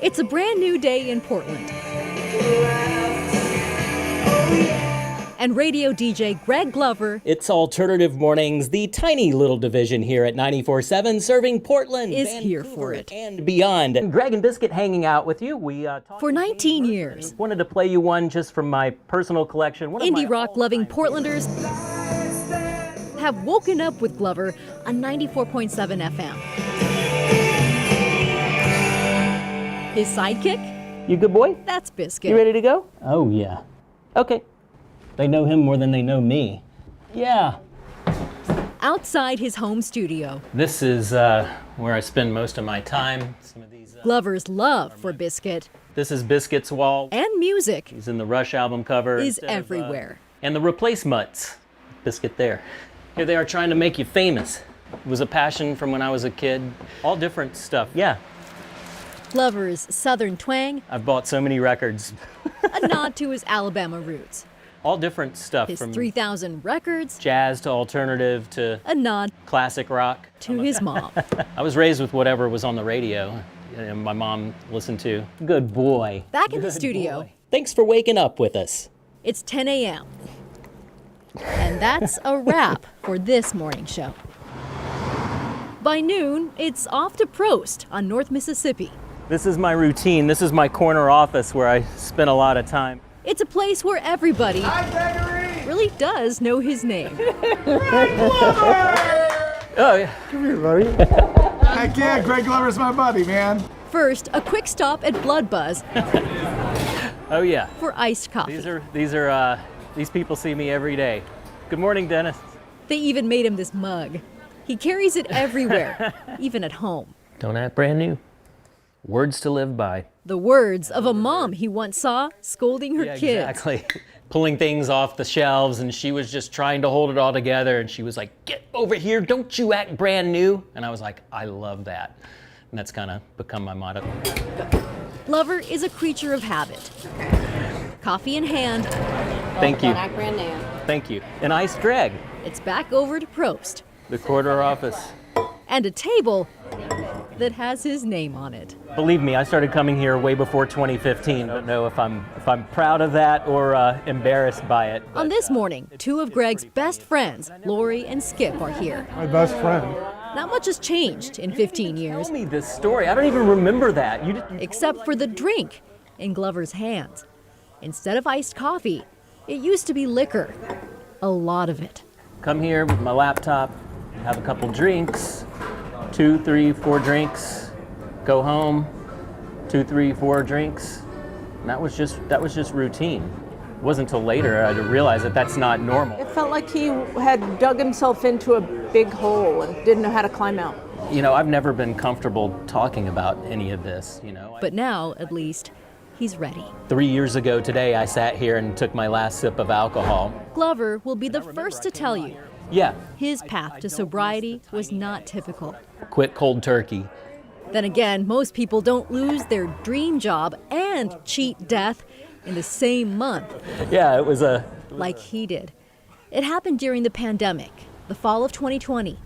It's a brand new day in Portland. And radio DJ Greg Glover. It's Alternative Mornings, the tiny little division here at 94.7, serving Portland, is Vancouver, here for it. And beyond. And Greg and Biscuit hanging out with you. We for 19 years. Wanted to play you one just from my personal collection. Indie rock-loving Portlanders have woken up with Glover on 94.7 FM. His sidekick? You good boy? That's Biscuit. You ready to go? Oh, yeah. Okay. They know him more than they know me. Yeah. Outside his home studio. This is where I spend most of my time. Some of these, Glover's love for Biscuit. This is Biscuit's wall. And music. He's in the Rush album cover. Is everywhere. And the Replacements. Biscuit there. Here they are trying to make you famous. It was a passion from when I was a kid. All different stuff. Yeah. Glover's Southern twang. I've bought so many records. A nod to his Alabama roots. All different stuff. His from 3,000 records. Jazz to alternative to a nod classic rock. To his mom. I was raised with whatever was on the radio and my mom listened to. Good boy. Back in the studio. Boy. Thanks for waking up with us. It's 10 a.m. And that's a wrap for this morning show. By noon, it's off to Prost on North Mississippi. This is my routine. This is my corner office where I spend a lot of time. It's a place where everybody really does know his name. Oh, yeah. Come here, buddy. Heck yeah, Greg Glover's my buddy, man. First, a quick stop at Blood Buzz. Oh, yeah. For iced coffee. These people see me every day. Good morning, Dennis. They even made him this mug. He carries it everywhere, even at home. Don't act brand new. Words to live by. The words of a mom he once saw scolding her kids. Exactly. Pulling things off the shelves, and she was just trying to hold it all together, and she was like, "Get over here, don't you act brand new." And I was like, I love that. And that's kind of become my motto. Glover is a creature of habit. Coffee in hand. Thank you. Don't act brand new. Thank you. An iced drag. It's back over to Prost. The corner office. And a table that has his name on it. Believe me, I started coming here way before 2015. I don't know if I'm proud of that or embarrassed by it. But, on this morning, two of Greg's best friends, Lori and Skip, are here. My best friend. Not much has changed in 15 years. Tell me this story. I don't even remember that. Except for the drink in Glover's hands. Instead of iced coffee, it used to be liquor. A lot of it. Come here with my laptop, have a couple drinks. 2, 3, 4 drinks, go home, 2, 3, 4 drinks. And that was just routine. It wasn't until later I realized that that's not normal. It felt like he had dug himself into a big hole and didn't know how to climb out. You know, I've never been comfortable talking about any of this, But now, at least, he's ready. 3 years ago today, I sat here and took my last sip of alcohol. Glover will be the first to tell you. Yeah. His path to sobriety was not typical. Quit cold turkey. Then again, most people don't lose their dream job and cheat death in the same month. Yeah, it was like he did. It happened during the pandemic, the fall of 2020.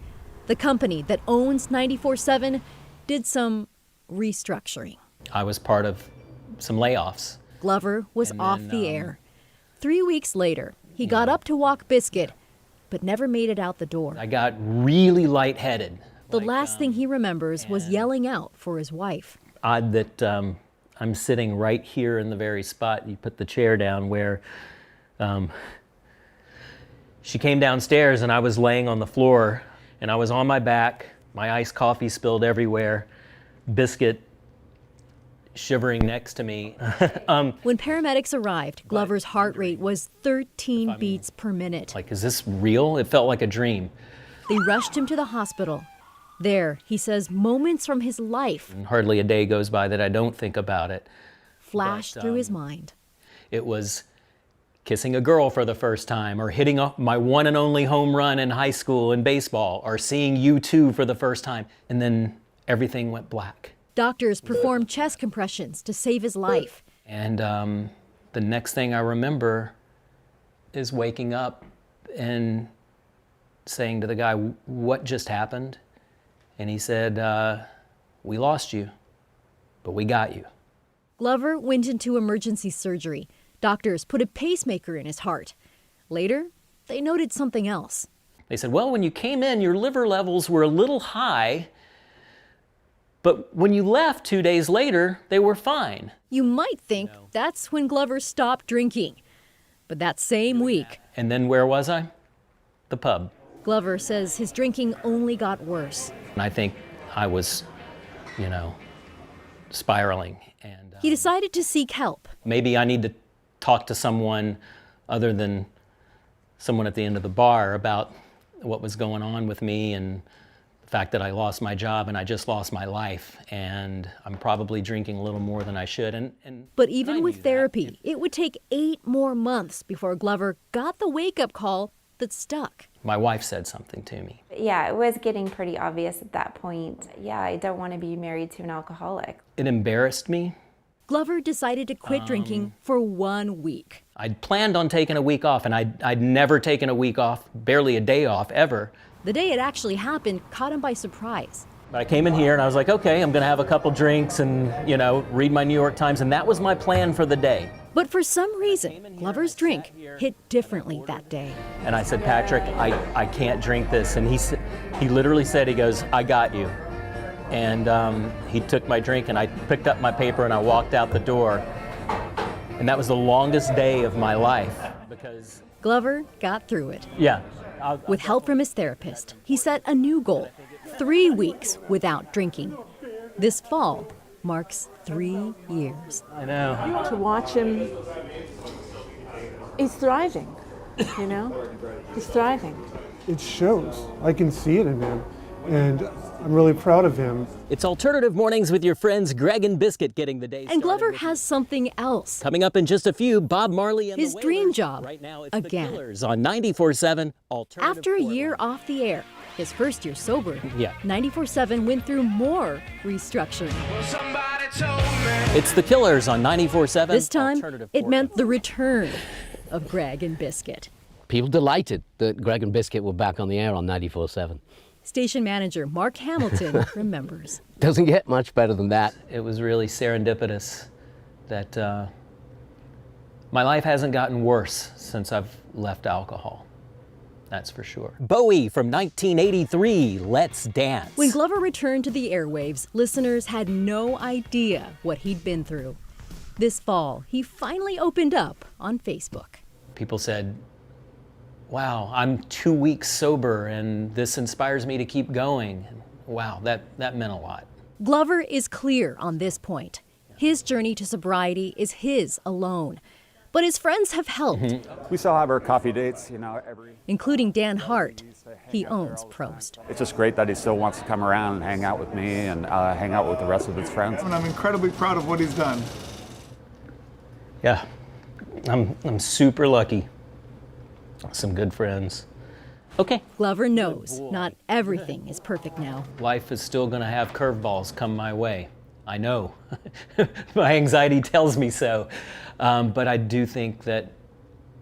The company that owns 94.7 did some restructuring. I was part of some layoffs. Glover was off the air. 3 weeks later, he got up to walk Biscuit, but never made it out the door. I got really lightheaded. The last thing he remembers was yelling out for his wife. Odd that I'm sitting right here in the very spot you put the chair down where she came downstairs and I was laying on the floor and I was on my back, my iced coffee spilled everywhere, Biscuit shivering next to me. When paramedics arrived, Glover's heart rate was 13 beats per minute. Like, is this real? It felt like a dream. They rushed him to the hospital. There, he says, moments from his life. And hardly a day goes by that I don't think about it. Flashed through his mind. It was kissing a girl for the first time, or hitting my one and only home run in high school in baseball, or seeing U2 for the first time. And then everything went black. Doctors performed chest compressions to save his life. And the next thing I remember is waking up and saying to the guy, "What just happened?" And he said, "We lost you, but we got you." Glover went into emergency surgery. Doctors put a pacemaker in his heart. Later, they noted something else. They said, well, when you came in, your liver levels were a little high, but when you left 2 days later, they were fine. You might think that's when Glover stopped drinking. But that same week, And then where was I? The pub. Glover says his drinking only got worse. And I think I was, spiraling. And He decided to seek help. maybe I need to talk to someone other than someone at the end of the bar about what was going on with me and the fact that I lost my job and I just lost my life. And I'm probably drinking a little more than I should. And But I even knew with that. therapy, it would take 8 more months before Glover got the wake-up call that stuck. My wife said something to me. Yeah, it was getting pretty obvious at that point. Yeah, I don't want to be married to an alcoholic. It embarrassed me. Glover decided to quit drinking for 1 week. I'd planned on taking a week off, and I'd never taken a week off, barely a day off, ever. The day it actually happened caught him by surprise. But I came in here and I was like, okay, I'm gonna have a couple drinks and, read my New York Times, and that was my plan for the day. But for some reason, Glover's drink hit differently that day. And I said, Patrick, I can't drink this. And he literally said, he goes, I got you. And he took my drink and I picked up my paper and I walked out the door. And that was the longest day of my life because, Glover got through it. yeah. With help from his therapist, he set a new goal, 3 weeks without drinking. This fall marks 3 years. I know. To watch him, he's thriving, He's thriving. It shows. I can see it in him, and I'm really proud of him. It's Alternative Mornings with your friends Greg and Biscuit getting the day started. And Glover with has something else. Coming up in just a few, Bob Marley and His the dream Wailers. job, Right now, it's again. the Killers on 94.7 Alternative After a year Portland. off the air, his first year sober, Yeah. 94.7 went through more restructuring. It's the Killers on 94.7 This time, Alternative it meant Portland. the return of Greg and Biscuit. People delighted that Greg and Biscuit were back on the air on 94.7. Station manager Mark Hamilton remembers. Doesn't get much better than that. It was really serendipitous that my life hasn't gotten worse since I've left alcohol. That's for sure. Bowie from 1983, Let's Dance. When Glover returned to the airwaves, listeners had no idea what he'd been through. This fall, he finally opened up on Facebook. People said, wow, I'm 2 weeks sober and this inspires me to keep going. Wow, that meant a lot. Glover is clear on this point. His journey to sobriety is his alone. But his friends have helped, We still have our coffee dates, including Dan Hart. He owns Prost. It's just great that he still wants to come around and hang out with me and hang out with the rest of his friends. And I'm incredibly proud of what he's done. Yeah, I'm super lucky. Some good friends. Okay. Glover knows not everything is perfect now. Life is still going to have curveballs come my way. I know. My anxiety tells me so. But I do think that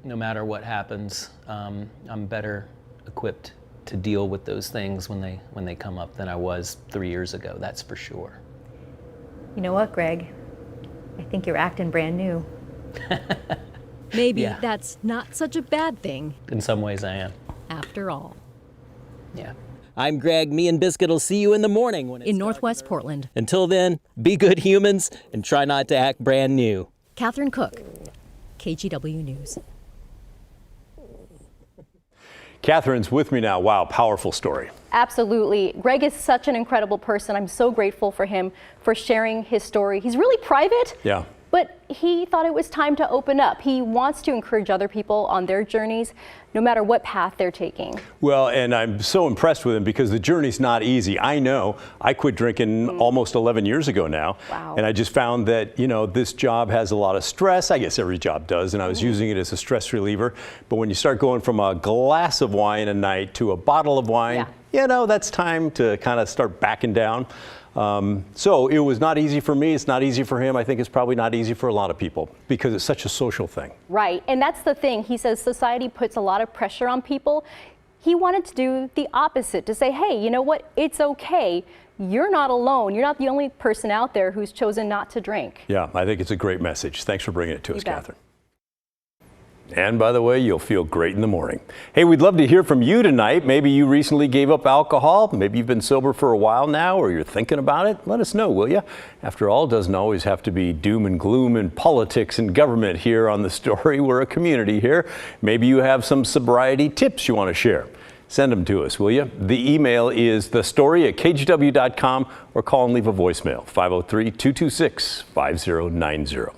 no matter what happens, I'm better equipped to deal with those things when they come up than I was 3 years ago. That's for sure. You know what, Greg? I think you're acting brand new. Maybe Yeah. that's not such a bad thing In some ways, I am. after all. Yeah. I'm Greg. Me and Biscuit will see you in the morning when it's In dark. Northwest Portland, Until then, be good humans and try not to act brand new. Catherine Cook, KGW News. Catherine's with me now. Wow, powerful story. Absolutely. Greg is such an incredible person. I'm so grateful for him for sharing his story. He's really private. Yeah. But he thought it was time to open up. He wants to encourage other people on their journeys, no matter what path they're taking. Well, and I'm so impressed with him because the journey's not easy. I know. I quit drinking almost 11 years ago now. Wow. And I just found that, this job has a lot of stress. I guess every job does. And I was using it as a stress reliever. But when you start going from a glass of wine a night to a bottle of wine, that's time to kind of start backing down. So it was not easy for me. It's not easy for him. I think it's probably not easy for a lot of people because it's such a social thing. Right. And that's the thing. He says society puts a lot of pressure on people. He wanted to do the opposite, to say, hey, you know what? It's okay. You're not alone. You're not the only person out there who's chosen not to drink. Yeah, I think it's a great message. Thanks for bringing it to us, bet. Catherine. And by the way, you'll feel great in the morning. Hey, we'd love to hear from you tonight. Maybe you recently gave up alcohol. Maybe you've been sober for a while now, or you're thinking about it. Let us know, will you? After all, it doesn't always have to be doom and gloom in politics and government here on The Story. We're a community here. Maybe you have some sobriety tips you want to share. Send them to us, will you? The email is thestory@kgw.com or call and leave a voicemail, 503-226-5090.